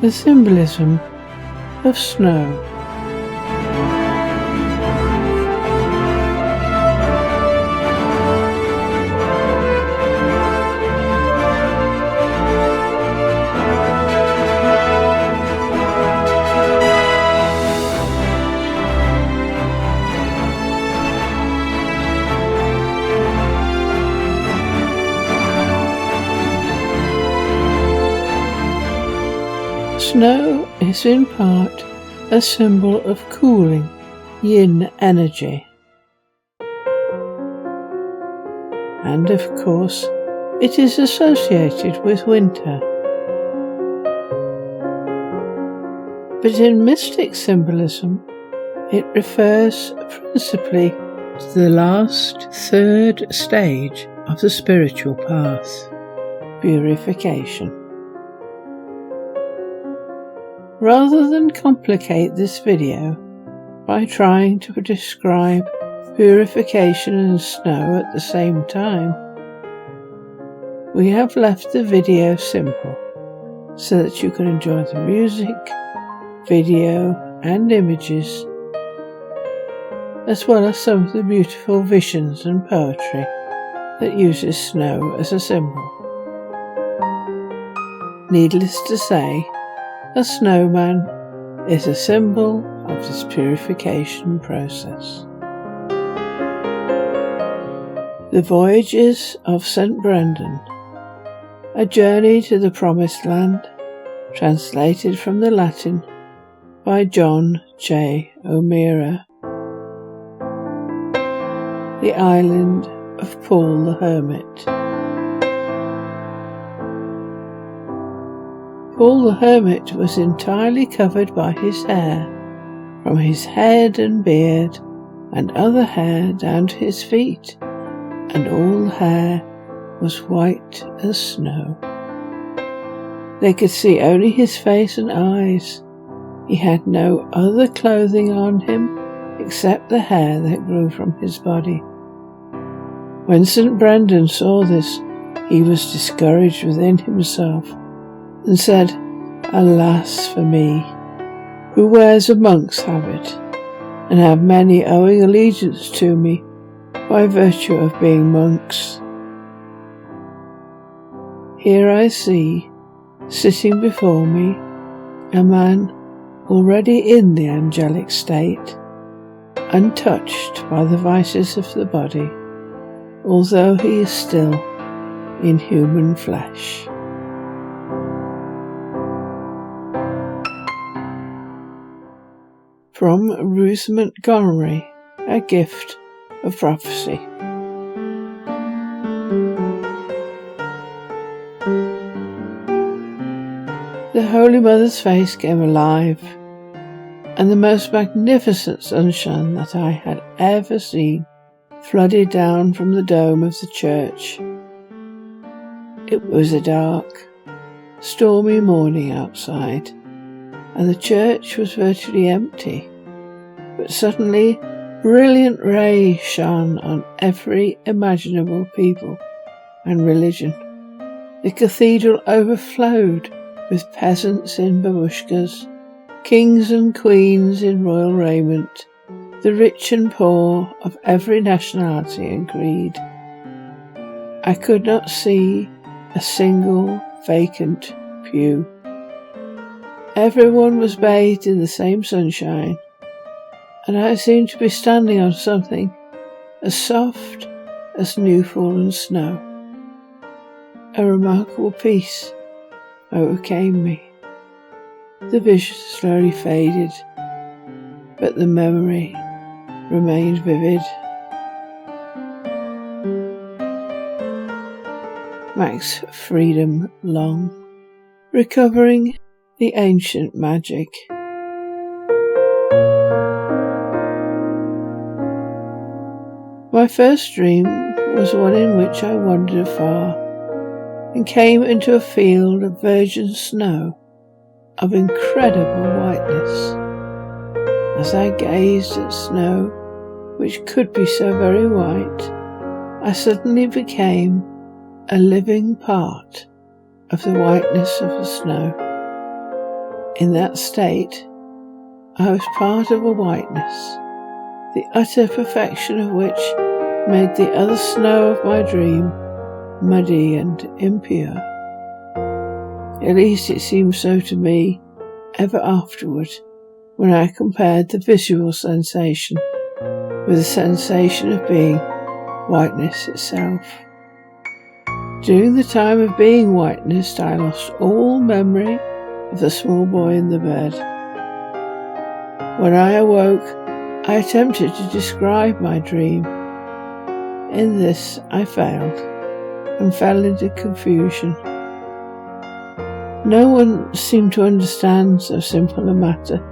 The Symbolism of Snow. Snow is in part a symbol of cooling, yin energy. And of course, it is associated with winter. But in mystic symbolism, it refers principally to the last third stage of the spiritual path, purification. Rather than complicate this video by trying to describe purification and snow at the same time, we have left the video simple so that you can enjoy the music, video and images, as well as some of the beautiful visions and poetry that uses snow as a symbol. Needless to say, a snowman is a symbol of this purification process. The Voyages of St. Brendan, a journey to the Promised Land, translated from the Latin by John J. O'Meara. The Island of Paul the Hermit. Paul the Hermit was entirely covered by his hair, from his head and beard and other hair down to his feet, and all the hair was white as snow. They could see only his face and eyes. He had no other clothing on him except the hair that grew from his body. When St. Brendan saw this, he was discouraged within himself, and said, "Alas for me, who wears a monk's habit, and have many owing allegiance to me by virtue of being monks. Here I see, sitting before me, a man already in the angelic state, untouched by the vices of the body, although he is still in human flesh." From Ruth Montgomery, A Gift of Prophecy. The Holy Mother's face came alive, and the most magnificent sunshine that I had ever seen flooded down from the dome of the church. It was a dark, stormy morning outside, and the church was virtually empty, but suddenly brilliant rays shone on every imaginable people and religion. The cathedral overflowed with peasants in babushkas, kings and queens in royal raiment, the rich and poor of every nationality and creed. I could not see a single vacant pew. Everyone was bathed in the same sunshine, and I seemed to be standing on something as soft as new-fallen snow. A remarkable peace overcame me. The vision slowly faded, but the memory remained vivid. Max Freedom Long, Recovering the Ancient Magic. My first dream was one in which I wandered afar and came into a field of virgin snow of incredible whiteness. As I gazed at snow, which could be so very white, I suddenly became a living part of the whiteness of the snow. In that state, I was part of a whiteness, the utter perfection of which made the other snow of my dream muddy and impure. At least it seemed so to me ever afterward, when I compared the visual sensation with the sensation of being whiteness itself. During the time of being whiteness, I lost all memory of the small boy in the bed. When I awoke, I attempted to describe my dream. In this I failed and fell into confusion. No one seemed to understand so simple a matter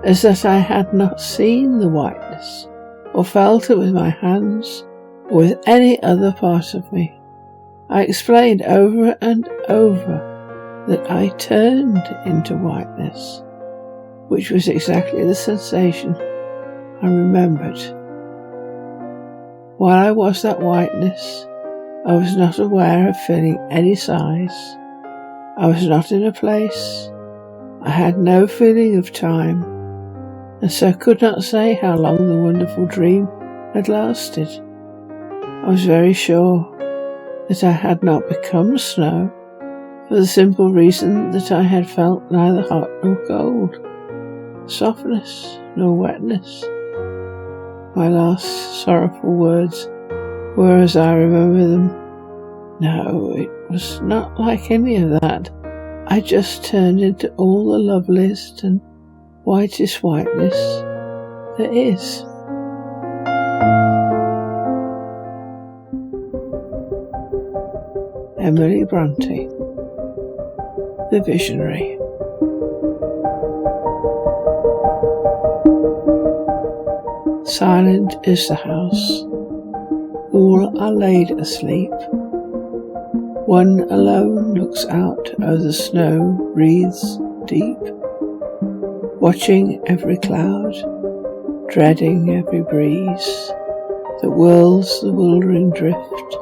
as that I had not seen the whiteness or felt it with my hands or with any other part of me. I explained over and over that I turned into whiteness, which was exactly the sensation I remembered. While I was that whiteness, I was not aware of feeling any size. I was not in a place. I had no feeling of time, and so could not say how long the wonderful dream had lasted. I was very sure that I had not become snow, for the simple reason that I had felt neither hot nor cold, softness nor wetness. My last sorrowful words were, as I remember them, "No, it was not like any of that. I just turned into all the loveliest and whitest whiteness there is." Emily Bronte, The Visionary. Silent is the house. All are laid asleep. One alone looks out over the snow wreaths deep, watching every cloud, dreading every breeze that whirls the wildering drift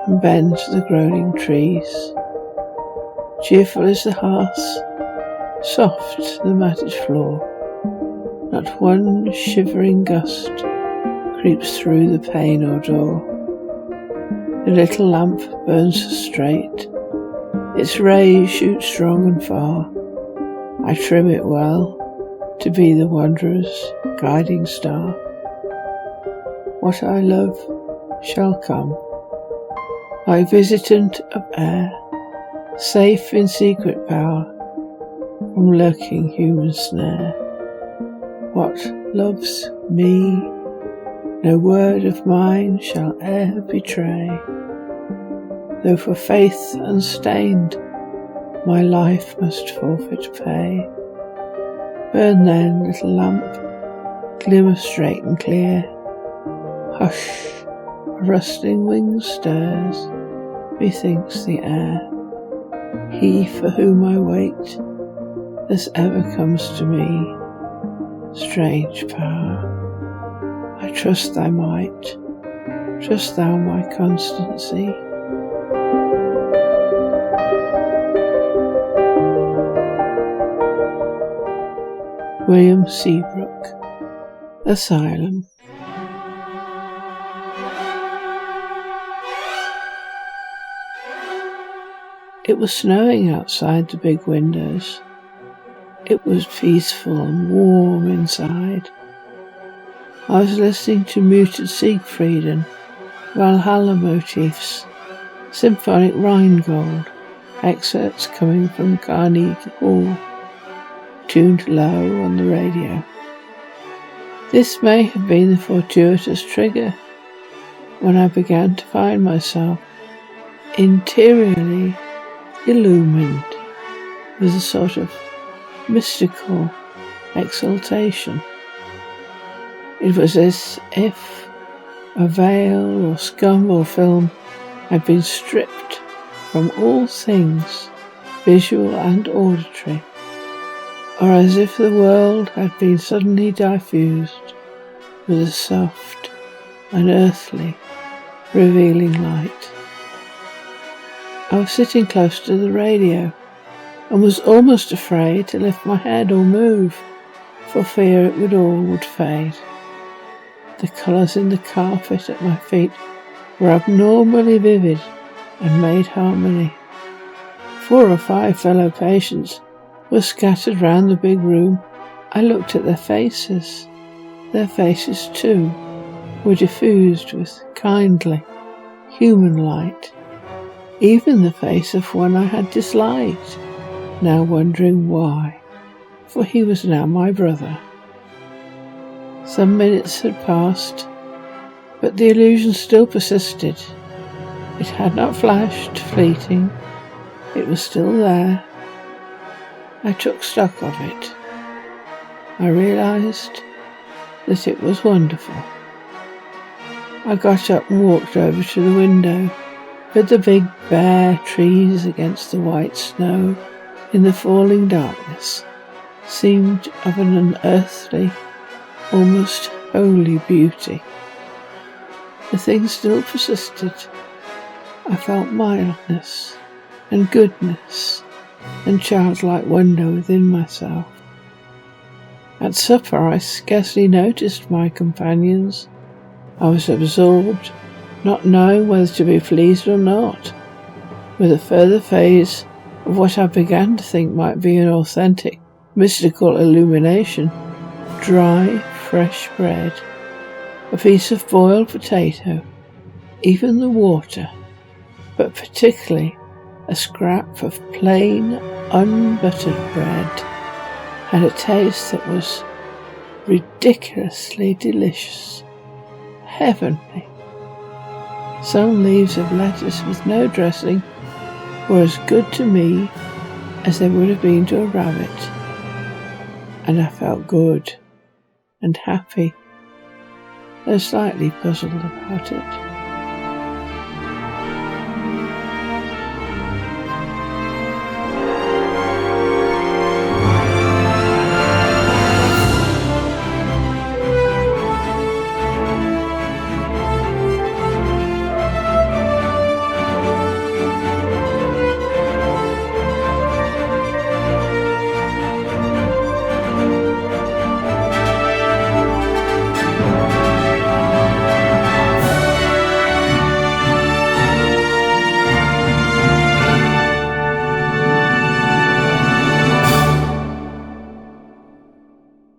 and bends the groaning trees. Cheerful is the hearth, soft the matted floor. Not one shivering gust creeps through the pane or door. The little lamp burns straight, its rays shoot strong and far. I trim it well to be the wanderer's guiding star. What I love shall come, like visitant of air, safe in secret power from lurking human snare. What loves me, no word of mine shall e'er betray, though for faith unstained my life must forfeit pay. Burn then, little lamp, glimmer straight and clear. Hush, a rustling wing stirs, methinks the air. He for whom I wait, as ever comes to me. Strange power, I trust thy might, trust thou my constancy. William Seabrook, Asylum. It was snowing outside the big windows. It was peaceful and warm inside. I was listening to muted Siegfried and Valhalla motifs, symphonic Rheingold, excerpts coming from Carnegie Hall, tuned low on the radio. This may have been the fortuitous trigger when I began to find myself interiorly illumined with a sort of mystical exaltation. It was as if a veil or scum or film had been stripped from all things, visual and auditory, or as if the world had been suddenly diffused with a soft, unearthly, revealing light. I was sitting close to the radio, and was almost afraid to lift my head or move, for fear it would fade. The colours in the carpet at my feet were abnormally vivid and made harmony. 4 or 5 fellow patients were scattered round the big room. I looked at their faces. Their faces, too, were diffused with kindly, human light. Even the face of one I had disliked, now wondering why, for he was now my brother. Some minutes had passed, but the illusion still persisted. It had not flashed, fleeting. It was still there. I took stock of it. I realized that it was wonderful. I got up and walked over to the window, but the big bare trees against the white snow in the falling darkness seemed of an unearthly, almost holy beauty. The thing still persisted. I felt mildness and goodness and childlike wonder within myself. At supper I scarcely noticed my companions. I was absorbed, not knowing whether to be pleased or not, with a further phase of what I began to think might be an authentic, mystical illumination. Dry, fresh bread, a piece of boiled potato, even the water, but particularly a scrap of plain, unbuttered bread, had a taste that was ridiculously delicious, heavenly. Some leaves of lettuce with no dressing were as good to me as they would have been to a rabbit, and I felt good and happy, though slightly puzzled about it.